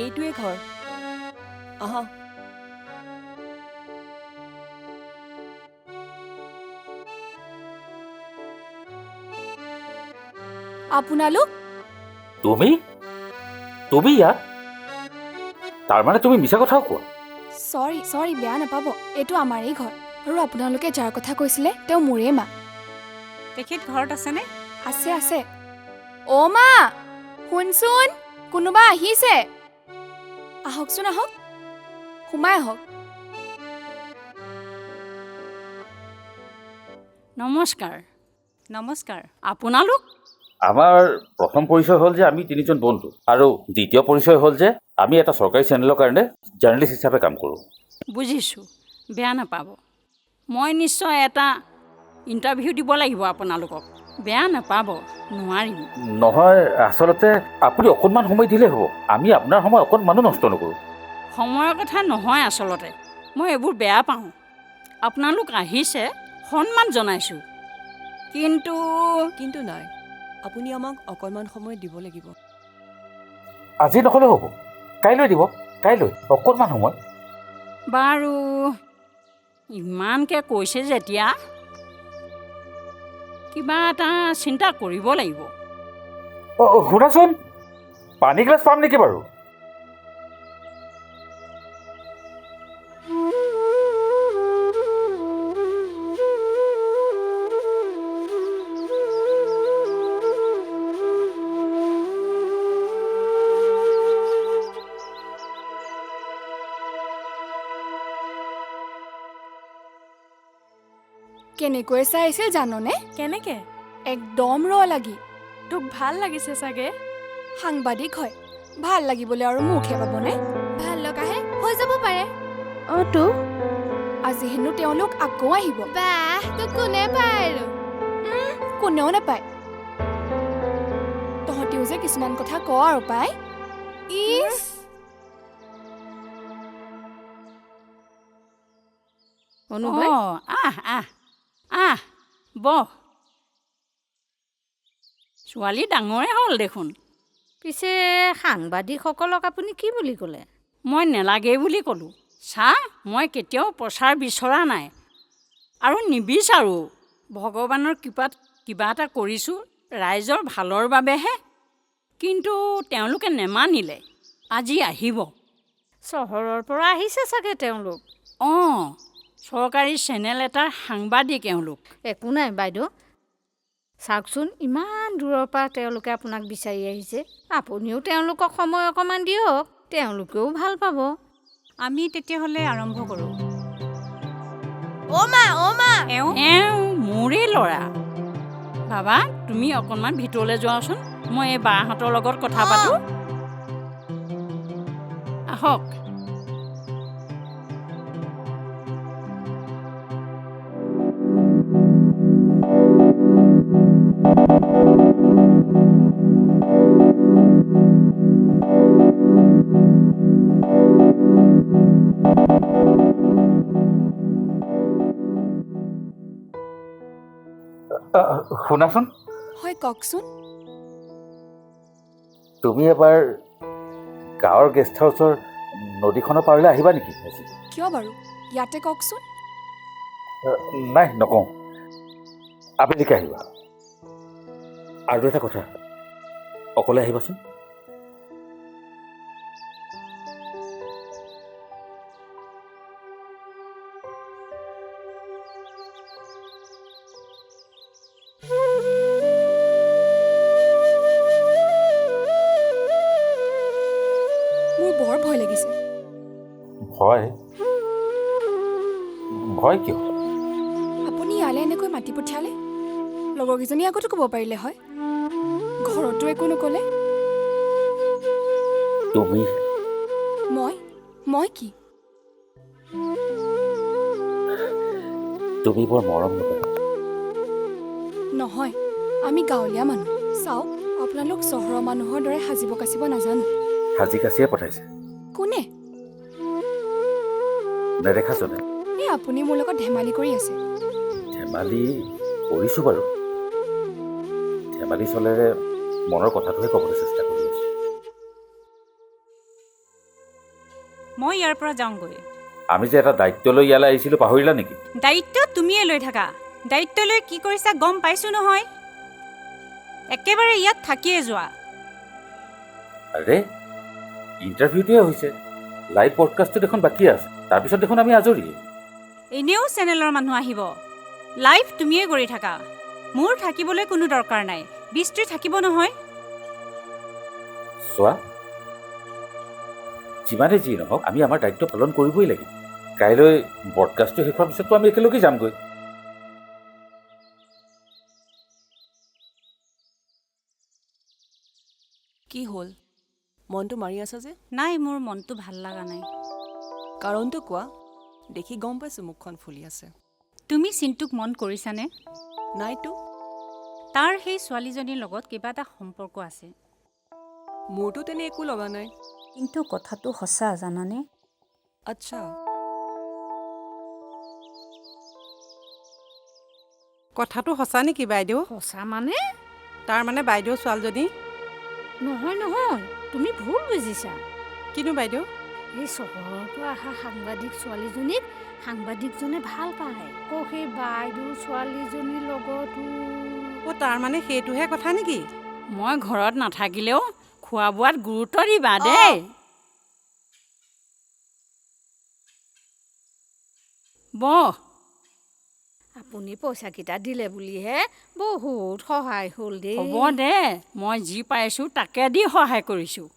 এইটোৱে ঘৰ আহা আপোনালোক তুমি তুমি ইয়াত তাৰমানে তুমি মিছা কথাও কোৱা চৰি বেয়া নাপাব এইটো আমাৰেই ঘৰ আৰু আপোনালোকে যাৰ কথা কৈছিলে তেওঁ মোৰেই মা তেখেত ঘৰত আছেনে? আছে অ' মা শুনচোন কোনোবা আহিছে আহকচোন আহক সোমাই আহক নমস্কাৰ। নমস্কাৰ। আপোনালোক আমাৰ প্ৰথম পৰিচয় হ'ল যে আমি তিনিজন বন্ধু আৰু দ্বিতীয় পৰিচয় হ'ল যে আমি এটা চৰকাৰী চেনেলৰ কাৰণে জাৰ্নেলিষ্ট হিচাপে কাম কৰোঁ বুজিছোঁ, বেয়া নাপাব। মই নিশ্চয় এটা ইণ্টাৰভিউ দিব লাগিব আপোনালোকক। বেয়া নাপাব, নোৱাৰিম। নহয় আচলতে আপুনি অকণমান সময় দিলেই হ'ব আমি আপোনাৰ সময় অকণমানো নষ্ট নকৰোঁ সময়ৰ কথা নহয় আচলতে মই এইবোৰ বেয়া পাওঁ। আপোনালোক আহিছে সন্মান জনাইছোঁ, কিন্তু নাই আপুনি আমাক অকণমান সময় দিব লাগিব আজি নহ'লে হ'ব কাইলৈ দিব কাইলৈ অকণমান সময় বাৰু ইমানকৈ কৈছে যেতিয়া কিবা এটা চিন্তা কৰিব লাগিব। শুনাচোন পানী গিলাচ পাম নেকি বাৰু কেনেকৈ চাই আহিছিল জাননে কেনেকে? একদম লাগি তোক ভাল লাগিছে চাগে? সাংবাদিক হয় ভাল লাগিবলৈ আৰু মুখে পাবনে ভাল লগাহে হৈ যাব পাৰে অ' তো আজি হেনো তেওঁলোক আকৌ আহিব বাহ তোক কোনে পায় আৰু কোনেও নাপায় তহঁতিও যে কিছুমান কথা ক আৰু পাই ইছ অনুবাই আহ বহ। ছোৱালী ডাঙৰে হ'ল দেখোন। পিছে সাংবাদিকসকলক আপুনি কি বুলি ক'লে? মই নেলাগেই বুলি ক'লোঁ। চা মই কেতিয়াও প্ৰচাৰ বিচৰা নাই আৰু নিবিচাৰোঁ। ভগৱানৰ কৃপাত কিবা এটা কৰিছোঁ ৰাইজৰ ভালৰ বাবেহে। কিন্তু তেওঁলোকে নেমানিলে। আজি আহিব। চহৰৰ পৰা আহিছে চাগে তেওঁলোক। অঁ চৰকাৰী চেনেল এটাৰ সাংবাদিক এওঁলোক। একো নাই বাইদেউ, চাওকচোন ইমান দূৰৰ পৰা তেওঁলোকে আপোনাক বিচাৰি আহিছে। আপুনিও তেওঁলোকক সময় অকণমান দিয়ক, তেওঁলোকেও ভাল পাব। আমি তেতিয়াহ'লে আৰম্ভ কৰোঁ। অ' মা এওঁ মোৰেই ল'ৰা। বাবা তুমি অকণমান ভিতৰলৈ যোৱাচোন, মই এই বাহঁতৰ লগত কথা পাতোঁ। আহক। শুনাচোন হয় কওকচোন তুমি এবাৰ গাঁৱৰ গেষ্ট হাউচৰ নদীখনৰ পাৰলৈ আহিবা নেকি আজি কিয় বাৰু ইয়াতে কওকচোন নাই নকওঁ আবেলিকে আহিবা আৰু এটা কথা অকলে আহিবাচোন মোৰ বৰ ভয় লাগিছে ভয় ভয় কিয় আপুনি ইয়ালৈ এনেকৈ মাতি পঠিয়ালে লগৰকেইজনী আগতো ক'ব পাৰিলে হয় ঘৰতো একো নক'লে তুমি মই কি তুমি বৰ মৰম নকৰা নহয় আমি গাঁৱলীয়া মানুহ চাওক আপোনালোক চহৰৰ মানুহৰ দৰে সাজিব কাচিব নাজানো সাজি কাচিয়ে পঠাইছে কোনে নেদেখাজনে এই আপুনি মোৰ লগত ধেমালি কৰি আছে ধেমালি কৰিছোঁ বাৰু ধেমালি চলেৰে মনৰ কথাটোহে ক'বলৈ চেষ্টা কৰি আছোঁ মই ইয়াৰ পৰা যাওঁগৈ। আমি যে এটা দায়িত্ব লৈ ইয়ালৈ আহিছিলোঁ, পাহৰিলা নেকি? দায়িত্ব তুমিয়ে লৈ থাকা। দায়িত্ব লৈ কি কৰিছা গম পাইছোঁ নহয়। একেবাৰে ইয়াত থাকিয়ে যোৱা। আৰে ইণ্টাৰভিউটোৱে হৈছে, লাইভ পডকাষ্টটো দেখোন বাকী আছে, তাৰপিছত দেখোন আমি আজৰি। এনেও চেনেলৰ মানুহ আহিব। লাইভ তুমিয়ে কৰি থাকা। মোৰ থাকিবলৈ কোনো দৰকাৰ নাই। বিস্ত্ৰী থাকিব নহয়। চোৱা, যিমানে যি নহওক আমি আমাৰ দায়িত্ব পালন কৰিবই লাগিব। কাইলৈ ব্ৰডকাষ্টটো শেষ হোৱাৰ পিছততো আমি একেলগে যামগৈ। কি হ'ল, মনটো মাৰি আছা যে? নাই, মোৰ মনটো ভাল লগা নাই। কাৰণটো কোৱা, দেখি গম পাইছোঁ মুখখন ফুলি আছে। তুমি চিন্তুক মন কৰিছানে? নাইতো। তাৰ সেই ছোৱালীজনীৰ লগত কিবা এটা সম্পৰ্ক আছে। মোৰতো তেনে একো লগা নাই। কিন্তু কথাটো সঁচা জানানে? আচ্ছা, কথাটো সঁচা নেকি বাইদেউ? সঁচা মানে? তাৰ মানে বাইদেউ ছোৱালীজনী? নহয় নহয়, তুমি ভুল বুজিছা। কিনো বাইদেউ? এই চহৰৰ পৰা অহা সাংবাদিক ছোৱালীজনীক সাংবাদিকজনে ভাল পায়। আকৌ সেই বাইদেউ ছোৱালীজনীৰ লগতো তাৰ মানে সেইটোহে কথা নেকি? মই ঘৰত নাথাকিলেও খোৱা বোৱাত গুৰুত্ব দিবা দেই। বহ, আপুনি পইচাকেইটা দিলে বুলিহে বহুত সহায় হ'ল দেই। হ'ব দে, মই যি পাইছোঁ তাকে দি সহায় কৰিছোঁ।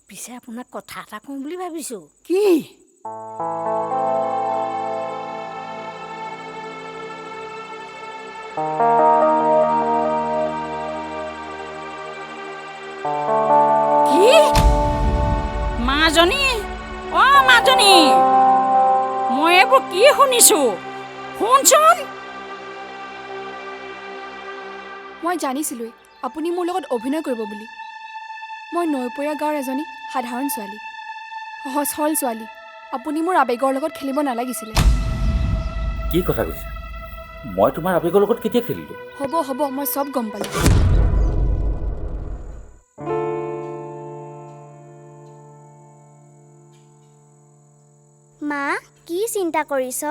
পিছে আপোনাক কথা এটা কওঁ বুলি ভাবিছোঁ। কি? কি? মাজনী, মাজনী, মই এইবোৰ কি শুনিছোঁ? শুনচোন। মই জানিছিলোঁৱেই আপুনি মোৰ লগত অভিনয় কৰিব বুলি। মই নৈপৰীয়া গাঁৱৰ এজনী সাধাৰণ ছোৱালী, সহজ সৰল ছোৱালী। আপুনি মোৰ আৱেগৰ লগত খেলিব নালাগিছিলে। কি কথা কৈছা? মই তোমাৰ আৱেগৰ লগত কেতিয়া খেলিলোঁ? হ'ব হ'ব, মই চব গম পালোঁ। মা, কি চিন্তা কৰিছ?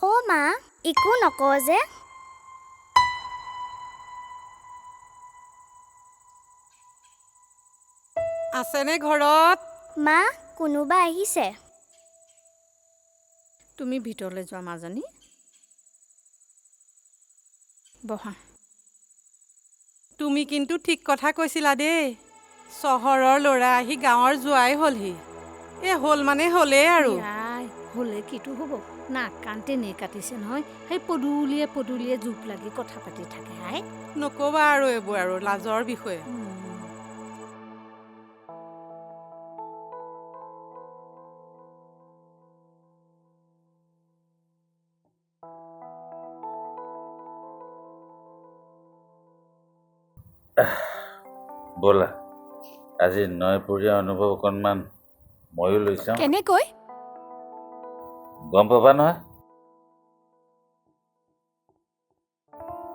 অ' মা, একো নকওঁ যে? আছেনে ঘৰত? মা, কোনোবা আহিছে? তুমি ভিতৰলৈ যোৱা মাজনী। বহা। তুমি কিন্তু ঠিক কথা কৈছিলা দেই। চহৰৰ ল'ৰা আহি গাঁৱৰ জোৱাই হ'লহি। হ'ল মানে হ'লেই আৰু। হ'লে কিটো হ'ব? নাক কাণ তেনেই কাটিছে নহয়। সেই পদূলিয়ে পদূলিয়ে জোপ লাগি কথা পাতি থাকে। নক'বা আৰু এইবোৰ আৰু লাজৰ বিষয়ে। ব'লা, আজি নৈপৰীয়া অনুভৱ অকণমান ময়ো লৈ চাওঁ। কেনেকৈ? গম পাবা নহয়।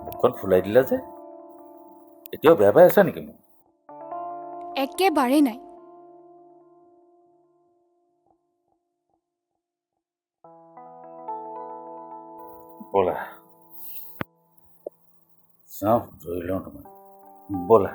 মুখখন ফুলাই দিলা যে, এতিয়াও বেয়া পাই আছা নেকি মোক? একেবাৰে নাই। ব'লা চাওঁ, ধৰি লওঁ তোমাক। ব'লা।